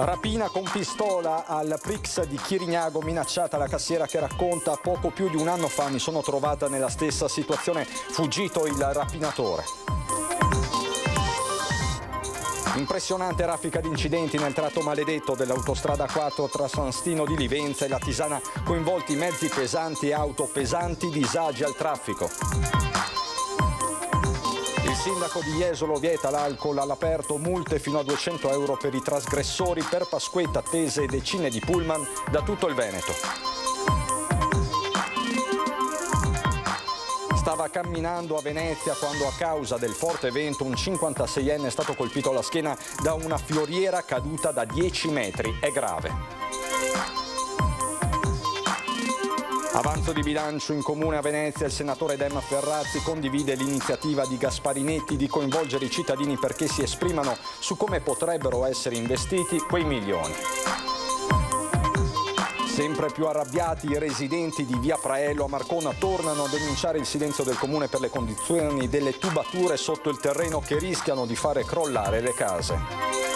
Rapina con pistola al Prix di Chirignago, minacciata la cassiera che racconta: poco più di un anno fa mi sono trovata nella stessa situazione, fuggito il rapinatore. Impressionante raffica di incidenti nel tratto maledetto dell'autostrada 4 tra San Stino di Livenza e la Tisana, coinvolti mezzi pesanti e auto pesanti, disagi al traffico. Il sindaco di Jesolo vieta l'alcol all'aperto, multe fino a 200 euro per i trasgressori. Per Pasquetta attese decine di pullman da tutto il Veneto. Stava camminando a Venezia quando, a causa del forte vento, un 56enne è stato colpito alla schiena da una fioriera caduta da 10 metri. È grave. Avanzo di bilancio in comune a Venezia, il senatore Dem Ferrazzi condivide l'iniziativa di Gasparinetti di coinvolgere i cittadini perché si esprimano su come potrebbero essere investiti quei milioni. Sempre più arrabbiati, i residenti di via Praello a Marcona tornano a denunciare il silenzio del comune per le condizioni delle tubature sotto il terreno che rischiano di fare crollare le case.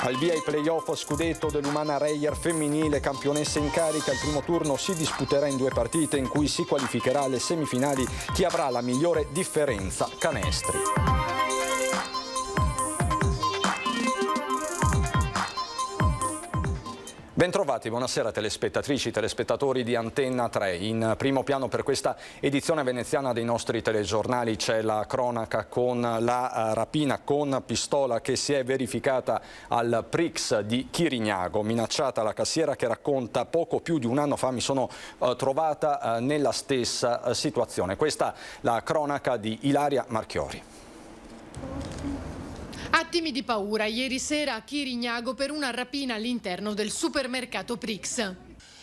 Al via i play-off scudetto dell'Umana Reyer femminile, campionessa in carica. Il primo turno si disputerà in 2 partite in cui si qualificherà alle semifinali chi avrà la migliore differenza canestri. Bentrovati, buonasera telespettatrici, telespettatori di Antenna 3. In primo piano per questa edizione veneziana dei nostri telegiornali c'è la cronaca con la rapina con pistola che si è verificata al Prix di Chirignago, minacciata la cassiera che racconta: poco più di un anno fa mi sono trovata nella stessa situazione. Questa la cronaca di Ilaria Marchiori. Attimi di paura ieri sera a Chirignago per una rapina all'interno del supermercato Prix.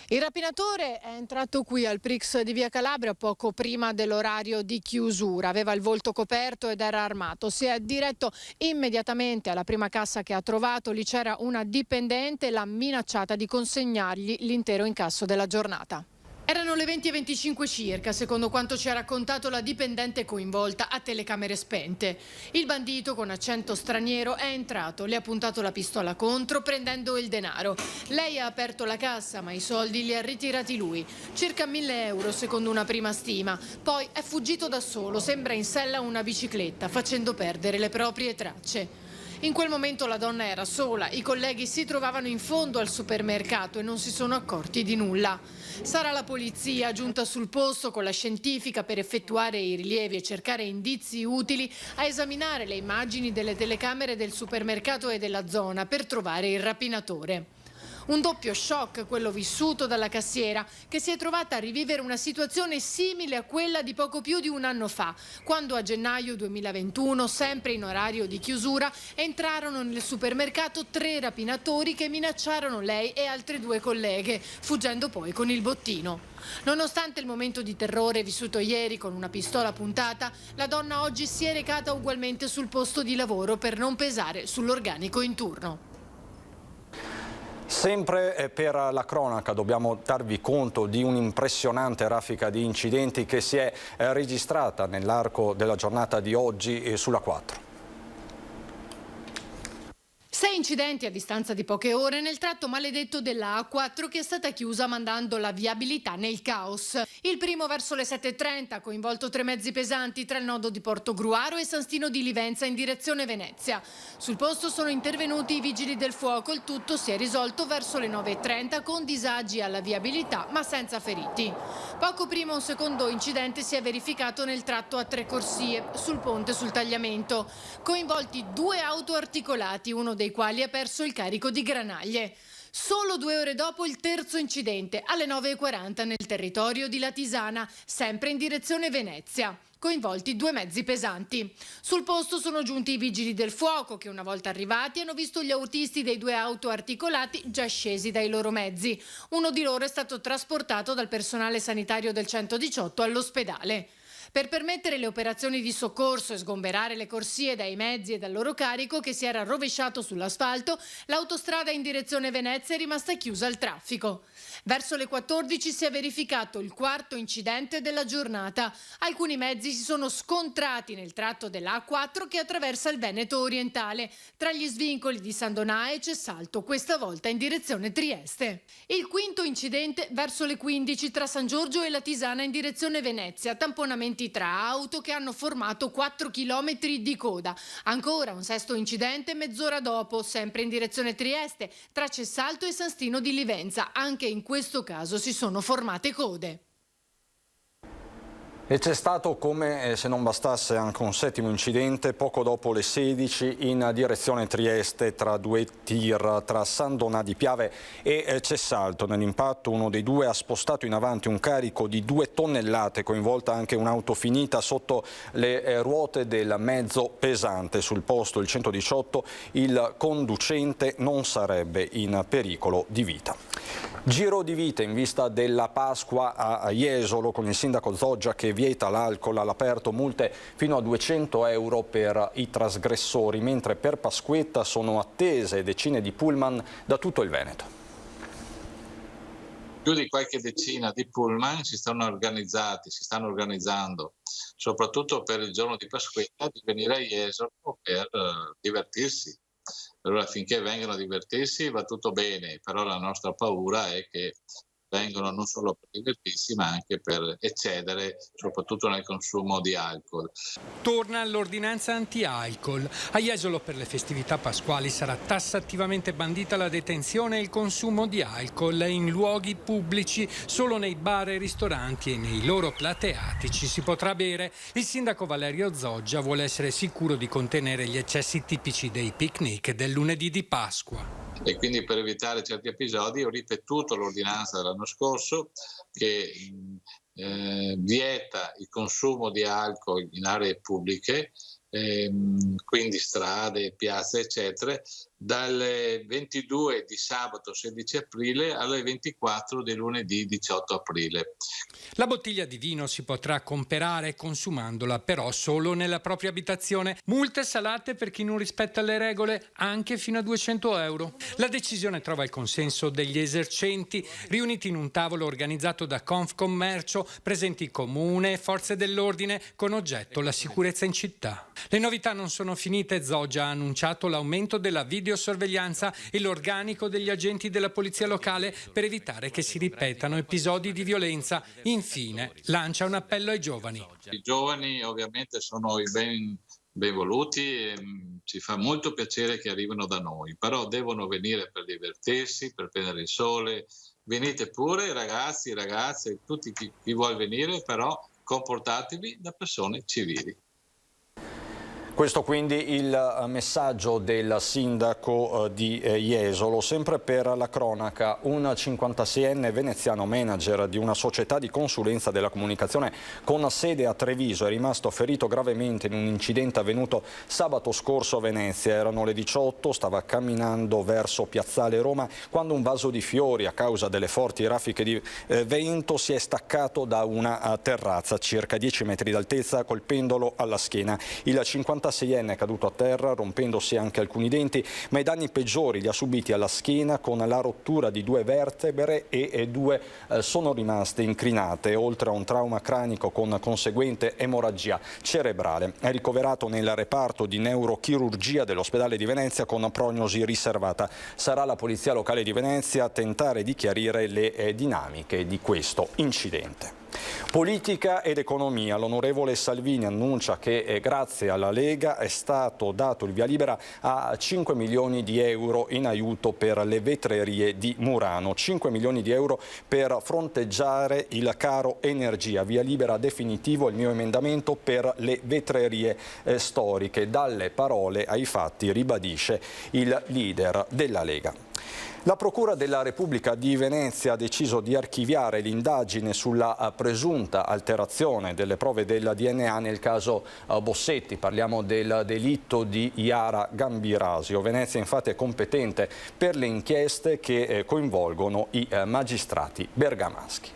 Il rapinatore è entrato qui al Prix di via Calabria poco prima dell'orario di chiusura. Aveva il volto coperto ed era armato. Si è diretto immediatamente alla prima cassa che ha trovato. Lì c'era una dipendente e l'ha minacciata di consegnargli l'intero incasso della giornata. Erano le 20:25 circa, secondo quanto ci ha raccontato la dipendente coinvolta a telecamere spente. Il bandito, con accento straniero, è entrato, le ha puntato la pistola contro, prendendo il denaro. Lei ha aperto la cassa, ma i soldi li ha ritirati lui, circa 1.000 euro secondo una prima stima. Poi è fuggito da solo, sembra in sella a una bicicletta, facendo perdere le proprie tracce. In quel momento la donna era sola, i colleghi si trovavano in fondo al supermercato e non si sono accorti di nulla. Sarà la polizia giunta sul posto con la scientifica per effettuare i rilievi e cercare indizi utili a esaminare le immagini delle telecamere del supermercato e della zona per trovare il rapinatore. Un doppio shock quello vissuto dalla cassiera, che si è trovata a rivivere una situazione simile a quella di poco più di un anno fa, quando a gennaio 2021, sempre in orario di chiusura, entrarono nel supermercato 3 rapinatori che minacciarono lei e altre 2 colleghe, fuggendo poi con il bottino. Nonostante il momento di terrore vissuto ieri con una pistola puntata, la donna oggi si è recata ugualmente sul posto di lavoro per non pesare sull'organico in turno. Sempre per la cronaca dobbiamo darvi conto di un'impressionante raffica di incidenti che si è registrata nell'arco della giornata di oggi sulla 4. 6 incidenti a distanza di poche ore nel tratto maledetto della A4 che è stata chiusa mandando la viabilità nel caos. Il primo verso le 7:30 ha coinvolto 3 mezzi pesanti tra il nodo di Portogruaro e San Stino di Livenza in direzione Venezia. Sul posto sono intervenuti i vigili del fuoco, il tutto si è risolto verso le 9:30 con disagi alla viabilità ma senza feriti. Poco prima un secondo incidente si è verificato nel tratto a 3 corsie, sul ponte sul tagliamento. Coinvolti 2 auto articolati, uno dei quali ha perso il carico di granaglie. Solo 2 ore dopo il terzo incidente, alle 9:40 nel territorio di La Tisana, sempre in direzione Venezia. Coinvolti 2 mezzi pesanti. Sul posto sono giunti i vigili del fuoco che, una volta arrivati, hanno visto gli autisti dei 2 auto articolati già scesi dai loro mezzi. Uno di loro è stato trasportato dal personale sanitario del 118 all'ospedale. Per permettere le operazioni di soccorso e sgomberare le corsie dai mezzi e dal loro carico che si era rovesciato sull'asfalto, l'autostrada in direzione Venezia è rimasta chiusa al traffico. Verso le 14 si è verificato il quarto incidente della giornata. Alcuni mezzi si sono scontrati nel tratto della A4 che attraversa il Veneto orientale, tra gli svincoli di San Donà e Cessalto, questa volta in direzione Trieste. Il quinto incidente verso le 15 tra San Giorgio e la Tisana in direzione Venezia, tamponamenti tra auto che hanno formato 4 chilometri di coda. Ancora un sesto incidente mezz'ora dopo, sempre in direzione Trieste, tra Cessalto e San Stino di Livenza. Anche in questo caso si sono formate code. E c'è stato, come se non bastasse, anche un settimo incidente poco dopo le 16 in direzione Trieste tra due tir tra San Donà di Piave e Cessalto. Nell'impatto uno dei due ha spostato in avanti un carico di 2 tonnellate, coinvolta anche un'auto finita sotto le ruote del mezzo pesante. Sul posto il 118, il conducente non sarebbe in pericolo di vita. Giro di vite in vista della Pasqua a Jesolo, con il sindaco Zoggia che vieta l'alcol all'aperto, multe fino a 200 euro per i trasgressori, mentre per Pasquetta sono attese decine di pullman da tutto il Veneto. Più di qualche decina di pullman si stanno organizzando, soprattutto per il giorno di Pasquetta, di venire a Jesolo per divertirsi. Allora, finché vengono a divertirsi va tutto bene, però la nostra paura è che vengono non solo per divertirsi ma anche per eccedere, soprattutto nel consumo di alcol. Torna l'ordinanza anti-alcol. A Jesolo per le festività pasquali sarà tassativamente bandita la detenzione e il consumo di alcol in luoghi pubblici. Solo nei bar e ristoranti e nei loro plateati ci si potrà bere. Il sindaco Valerio Zoggia vuole essere sicuro di contenere gli eccessi tipici dei picnic del lunedì di Pasqua. E quindi per evitare certi episodi ho ripetuto l'ordinanza dell'anno scorso che vieta il consumo di alcol in aree pubbliche, quindi strade, piazze eccetera, dalle 22 di sabato 16 aprile alle 24 di lunedì 18 aprile. La bottiglia di vino si potrà comperare consumandola però solo nella propria abitazione. Multe salate per chi non rispetta le regole anche fino a 200 euro. La decisione trova il consenso degli esercenti riuniti in un tavolo organizzato da Confcommercio, presenti comune e forze dell'ordine con oggetto la sicurezza in città. Le novità non sono finite. Zoggia ha annunciato l'aumento della videosorveglianza e l'organico degli agenti della polizia locale per evitare che si ripetano episodi di violenza. Infine, lancia un appello ai giovani. I giovani ovviamente sono i ben voluti e ci fa molto piacere che arrivino da noi, però devono venire per divertirsi, per prendere il sole. Venite pure ragazzi, ragazze, tutti chi vuol venire, però comportatevi da persone civili. Questo quindi il messaggio del sindaco di Jesolo. Sempre per la cronaca, un 56enne veneziano manager di una società di consulenza della comunicazione con sede a Treviso è rimasto ferito gravemente in un incidente avvenuto sabato scorso a Venezia. Erano le 18, stava camminando verso Piazzale Roma quando un vaso di fiori, a causa delle forti raffiche di vento, si è staccato da una terrazza a circa 10 metri d'altezza, colpendolo alla schiena. Il 56enne è caduto a terra rompendosi anche alcuni denti, ma i danni peggiori li ha subiti alla schiena con la rottura di 2 vertebre e 2 sono rimaste incrinate, oltre a un trauma cranico con conseguente emorragia cerebrale. È ricoverato nel reparto di neurochirurgia dell'ospedale di Venezia con prognosi riservata. Sarà la polizia locale di Venezia a tentare di chiarire le dinamiche di questo incidente. Politica ed economia. L'onorevole Salvini annuncia che grazie alla Lega è stato dato il via libera a 5 milioni di euro in aiuto per le vetrerie di Murano. 5 milioni di euro per fronteggiare il caro energia. Via libera definitivo il mio emendamento per le vetrerie storiche. Dalle parole ai fatti, ribadisce il leader della Lega. La Procura della Repubblica di Venezia ha deciso di archiviare l'indagine sulla presunta alterazione delle prove del DNA nel caso Bossetti. Parliamo del delitto di Iara Gambirasio. Venezia infatti è competente per le inchieste che coinvolgono i magistrati bergamaschi.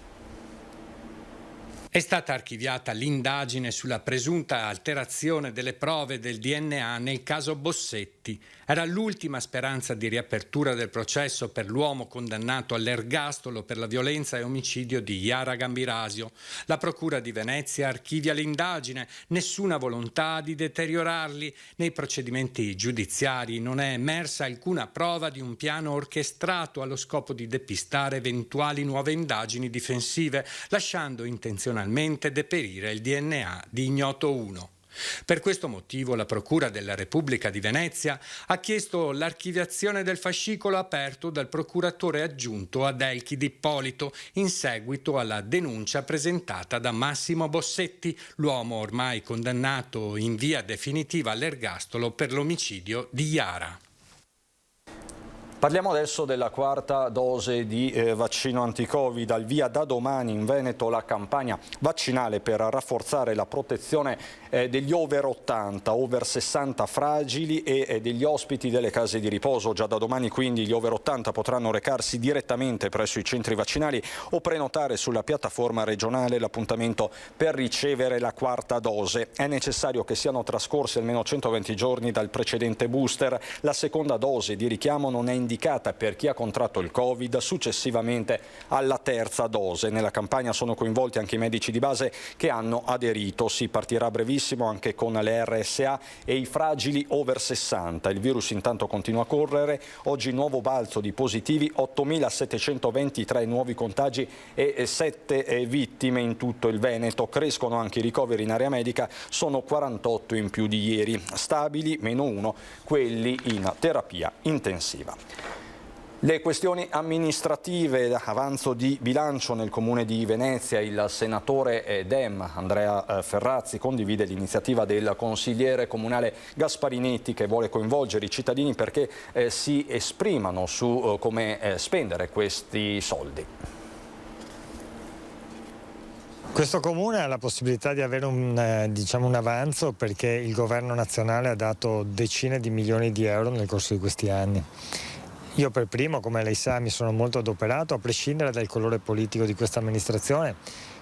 È stata archiviata l'indagine sulla presunta alterazione delle prove del DNA nel caso Bossetti. Era l'ultima speranza di riapertura del processo per l'uomo condannato all'ergastolo per la violenza e omicidio di Yara Gambirasio. La Procura di Venezia archivia l'indagine, nessuna volontà di deteriorarli. Nei procedimenti giudiziari non è emersa alcuna prova di un piano orchestrato allo scopo di depistare eventuali nuove indagini difensive, lasciando intenzionalmente deperire il DNA di Ignoto 1. Per questo motivo la Procura della Repubblica di Venezia ha chiesto l'archiviazione del fascicolo aperto dal procuratore aggiunto Adelchi D'Ippolito in seguito alla denuncia presentata da Massimo Bossetti, l'uomo ormai condannato in via definitiva all'ergastolo per l'omicidio di Yara. Parliamo adesso della quarta dose di vaccino anti-Covid. Al via da domani in Veneto la campagna vaccinale per rafforzare la protezione degli over 80, over 60 fragili e degli ospiti delle case di riposo. Già da domani quindi gli over 80 potranno recarsi direttamente presso i centri vaccinali o prenotare sulla piattaforma regionale l'appuntamento per ricevere la quarta dose. È necessario che siano trascorsi almeno 120 giorni dal precedente booster. La seconda dose di richiamo non è indicata per chi ha contratto il Covid successivamente alla terza dose. Nella campagna sono coinvolti anche i medici di base che hanno aderito. Si partirà brevissimo anche con le RSA e i fragili over 60. Il virus intanto continua a correre. Oggi nuovo balzo di positivi, 8.723 nuovi contagi e 7 vittime in tutto il Veneto. Crescono anche i ricoveri in area medica, sono 48 in più di ieri. Stabili, -1, quelli in terapia intensiva. Le questioni amministrative, avanzo di bilancio nel Comune di Venezia. Il senatore Dem Andrea Ferrazzi condivide l'iniziativa del consigliere comunale Gasparinetti che vuole coinvolgere i cittadini perché si esprimano su come spendere questi soldi. Questo comune ha la possibilità di avere un avanzo perché il governo nazionale ha dato decine di milioni di euro nel corso di questi anni. Io per primo, come lei sa, mi sono molto adoperato, a prescindere dal colore politico di questa amministrazione,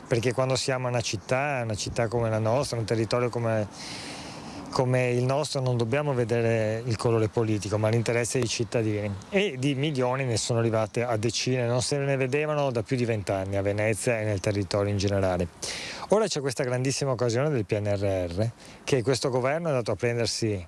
perché quando siamo una città come la nostra, un territorio come il nostro, non dobbiamo vedere il colore politico, ma l'interesse dei cittadini. E di milioni ne sono arrivate a decine, non se ne vedevano da più di 20 anni a Venezia e nel territorio in generale. Ora c'è questa grandissima occasione del PNRR, che questo governo è andato a prendersi,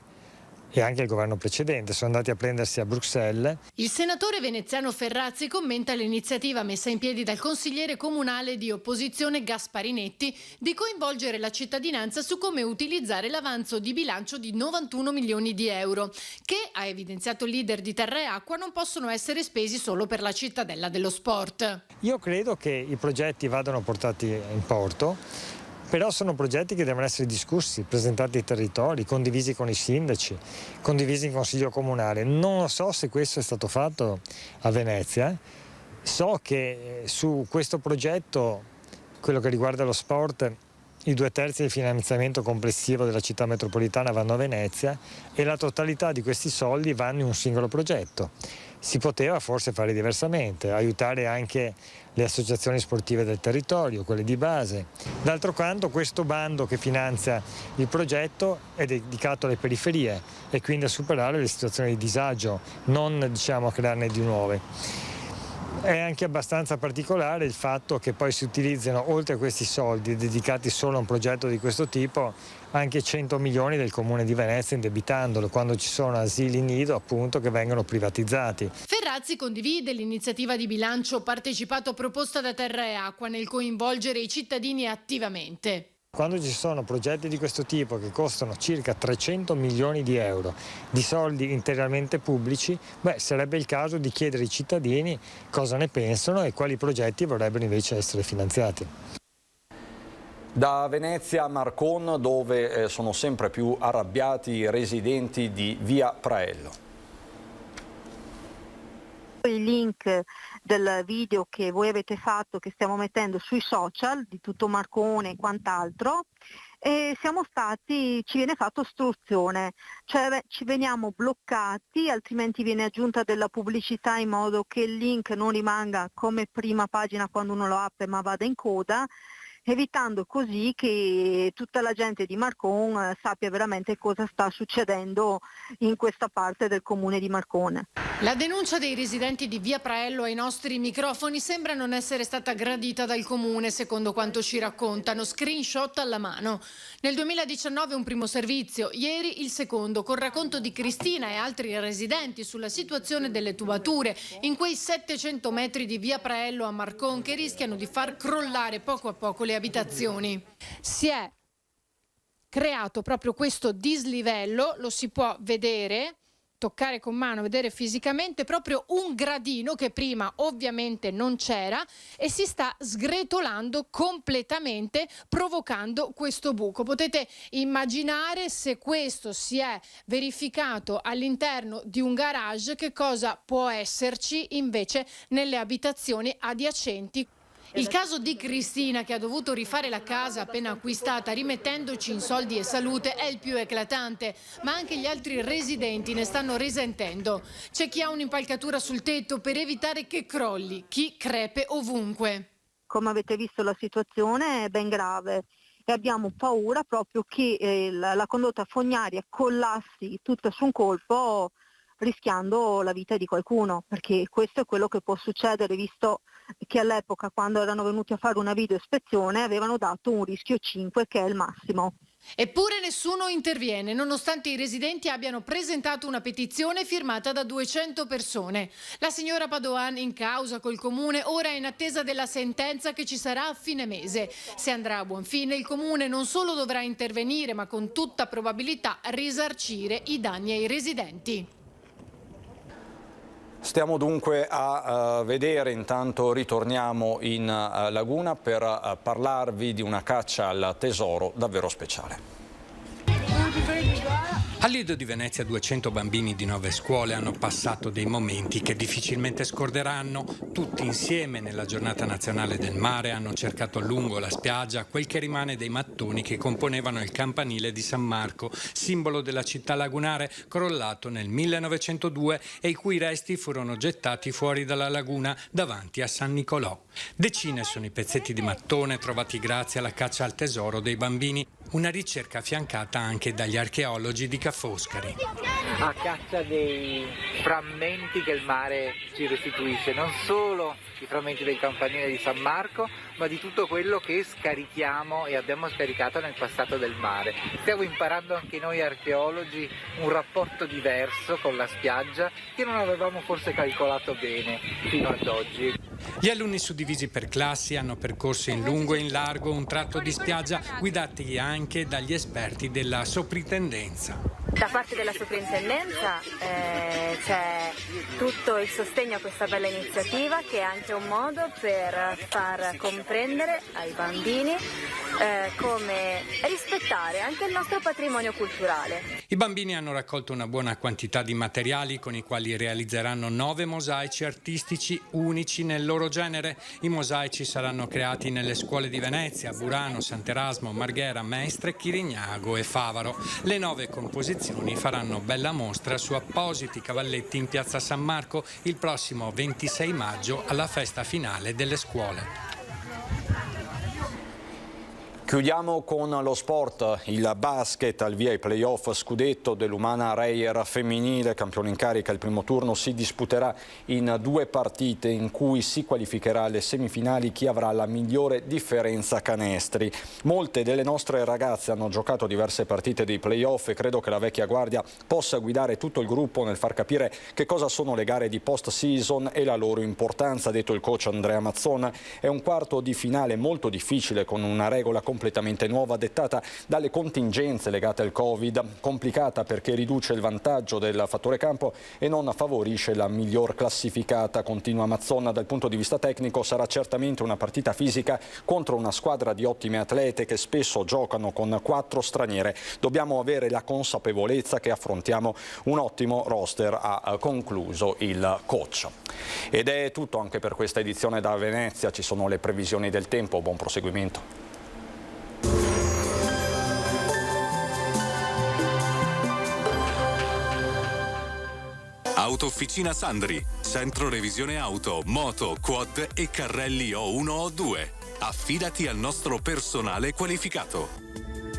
e anche il governo precedente, sono andati a prendersi a Bruxelles. Il senatore veneziano Ferrazzi commenta l'iniziativa messa in piedi dal consigliere comunale di opposizione Gasparinetti di coinvolgere la cittadinanza su come utilizzare l'avanzo di bilancio di 91 milioni di euro, che, ha evidenziato il leader di Terra e Acqua, non possono essere spesi solo per la cittadella dello sport. Io credo che i progetti vadano portati in porto, però sono progetti che devono essere discussi, presentati ai territori, condivisi con i sindaci, condivisi in consiglio comunale. Non so se questo è stato fatto a Venezia. So che su questo progetto, quello che riguarda lo sport, i 2/3 del finanziamento complessivo della città metropolitana vanno a Venezia e la totalità di questi soldi vanno in un singolo progetto. Si poteva forse fare diversamente, aiutare anche le associazioni sportive del territorio, quelle di base. D'altro canto questo bando che finanzia il progetto è dedicato alle periferie e quindi a superare le situazioni di disagio, non a crearne di nuove. È anche abbastanza particolare il fatto che poi si utilizzino, oltre a questi soldi dedicati solo a un progetto di questo tipo, anche 100 milioni del Comune di Venezia indebitandolo, quando ci sono asili nido appunto che vengono privatizzati. Ferrazzi condivide l'iniziativa di bilancio partecipato proposta da Terra e Acqua nel coinvolgere i cittadini attivamente. Quando ci sono progetti di questo tipo che costano circa 300 milioni di euro di soldi integralmente pubblici, sarebbe il caso di chiedere ai cittadini cosa ne pensano e quali progetti vorrebbero invece essere finanziati. Da Venezia a Marcon, dove sono sempre più arrabbiati i residenti di Via Praello. Il link del video che voi avete fatto, che stiamo mettendo sui social di tutto Marcone e quant'altro, e ci viene fatta ostruzione, cioè ci veniamo bloccati, altrimenti viene aggiunta della pubblicità in modo che il link non rimanga come prima pagina quando uno lo apre ma vada in coda. evitando così che tutta la gente di Marcon sappia veramente cosa sta succedendo in questa parte del comune di Marcone. La denuncia dei residenti di Via Praello ai nostri microfoni sembra non essere stata gradita dal comune, secondo quanto ci raccontano, screenshot alla mano. Nel 2019 un primo servizio, ieri il secondo, con racconto di Cristina e altri residenti sulla situazione delle tubature in quei 700 metri di Via Praello a Marcon che rischiano di far crollare poco a poco le abitazioni. Si è creato proprio questo dislivello, lo si può vedere, toccare con mano, vedere fisicamente, proprio un gradino che prima ovviamente non c'era e si sta sgretolando completamente, provocando questo buco. Potete immaginare, se questo si è verificato all'interno di un garage, che cosa può esserci invece nelle abitazioni adiacenti. Il caso di Cristina, che ha dovuto rifare la casa appena acquistata rimettendoci in soldi e salute, è il più eclatante, ma anche gli altri residenti ne stanno risentendo. C'è chi ha un'impalcatura sul tetto per evitare che crolli, chi crepe ovunque. Come avete visto, la situazione è ben grave e abbiamo paura proprio che la condotta fognaria collassi tutta su un colpo, rischiando la vita di qualcuno, perché questo è quello che può succedere, visto che all'epoca, quando erano venuti a fare una videoispezione, avevano dato un rischio 5, che è il massimo. Eppure nessuno interviene, nonostante i residenti abbiano presentato una petizione firmata da 200 persone. La signora Padoan, in causa col comune, ora è in attesa della sentenza che ci sarà a fine mese. Se andrà a buon fine, il comune non solo dovrà intervenire, ma con tutta probabilità risarcire i danni ai residenti. Stiamo dunque a vedere, intanto ritorniamo in laguna per parlarvi di una caccia al tesoro davvero speciale. Al Lido di Venezia 200 bambini di 9 scuole hanno passato dei momenti che difficilmente scorderanno. Tutti insieme nella giornata nazionale del mare hanno cercato lungo la spiaggia quel che rimane dei mattoni che componevano il campanile di San Marco, simbolo della città lagunare, crollato nel 1902 e i cui resti furono gettati fuori dalla laguna davanti a San Nicolò. Decine sono i pezzetti di mattone trovati grazie alla caccia al tesoro dei bambini, una ricerca affiancata anche dagli archeologi di Ca' Foscari. A caccia dei frammenti che il mare ci restituisce, non solo i frammenti del campanile di San Marco, ma di tutto quello che scarichiamo e abbiamo scaricato nel passato del mare. Stiamo imparando anche noi archeologi un rapporto diverso con la spiaggia che non avevamo forse calcolato bene fino ad oggi. Gli alunni, suddivisi per classi, hanno percorso in lungo e in largo un tratto di spiaggia guidati anche dagli esperti della soprintendenza. Da parte della soprintendenza c'è tutto il sostegno a questa bella iniziativa, che è anche un modo per far comprendere ai bambini come rispettare anche il nostro patrimonio culturale. I bambini hanno raccolto una buona quantità di materiali con i quali realizzeranno 9 mosaici artistici unici nel loro genere. I mosaici saranno creati nelle scuole di Venezia, Burano, Sant'Erasmo, Marghera, Mestre, Chirignago e Favaro. Le 9 composizioni faranno bella mostra su appositi cavalletti in piazza San Marco il prossimo 26 maggio alla festa finale delle scuole. Chiudiamo con lo sport, il basket, al via i playoff scudetto dell'Umana Reyer femminile, campione in carica. Il primo turno si disputerà in 2 partite in cui si qualificherà alle semifinali chi avrà la migliore differenza canestri. Molte delle nostre ragazze hanno giocato diverse partite dei playoff e credo che la vecchia guardia possa guidare tutto il gruppo nel far capire che cosa sono le gare di post-season e la loro importanza, ha detto il coach Andrea Mazzon. È un quarto di finale molto difficile, con una regola completamente nuova dettata dalle contingenze legate al Covid, complicata perché riduce il vantaggio del fattore campo e non favorisce la miglior classificata. Continua Mazzonna: dal punto di vista tecnico sarà certamente una partita fisica contro una squadra di ottime atlete che spesso giocano con 4 straniere. Dobbiamo avere la consapevolezza che affrontiamo un ottimo roster, ha concluso il coach. Ed è tutto anche per questa edizione da Venezia. Ci sono le previsioni del tempo. Buon proseguimento. Autofficina Sandri, centro revisione auto, moto, quad e carrelli O1 O2. Affidati al nostro personale qualificato.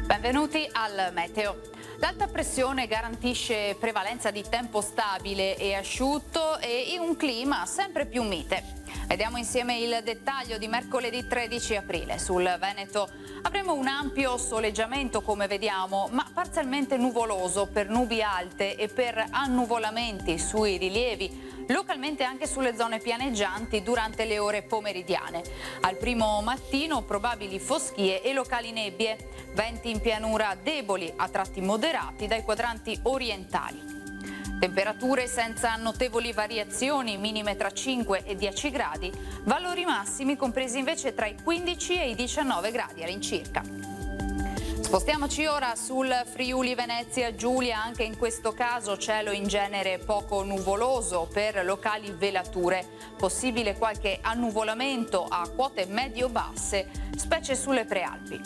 Benvenuti al Meteo. L'alta pressione garantisce prevalenza di tempo stabile e asciutto e in un clima sempre più mite. Vediamo insieme il dettaglio di mercoledì 13 aprile. Sul Veneto avremo un ampio soleggiamento, come vediamo, ma parzialmente nuvoloso per nubi alte e per annuvolamenti sui rilievi, localmente anche sulle zone pianeggianti durante le ore pomeridiane. Al primo mattino probabili foschie e locali nebbie, venti in pianura deboli a tratti moderati dai quadranti orientali. Temperature senza notevoli variazioni, minime tra 5 e 10 gradi, valori massimi compresi invece tra i 15 e i 19 gradi all'incirca. Spostiamoci ora sul Friuli Venezia Giulia, anche in questo caso cielo in genere poco nuvoloso per locali velature, possibile qualche annuvolamento a quote medio-basse, specie sulle prealpi.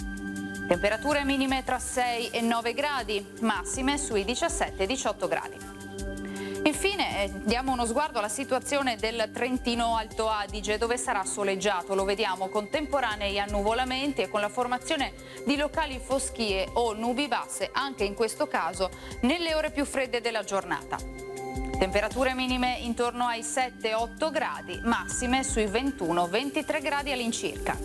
Temperature minime tra 6 e 9 gradi, massime sui 17 e 18 gradi. Infine diamo uno sguardo alla situazione del Trentino Alto Adige, dove sarà soleggiato, lo vediamo, con temporanei annuvolamenti e con la formazione di locali foschie o nubi basse, anche in questo caso nelle ore più fredde della giornata. Temperature minime intorno ai 7-8 gradi, massime sui 21-23 gradi all'incirca.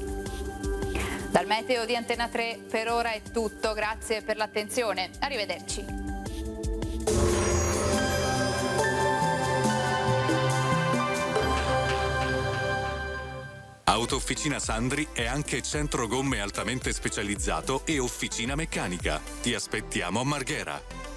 Dal meteo di Antena 3 per ora è tutto, grazie per l'attenzione, arrivederci. Autofficina Sandri è anche centro gomme altamente specializzato e officina meccanica. Ti aspettiamo a Marghera.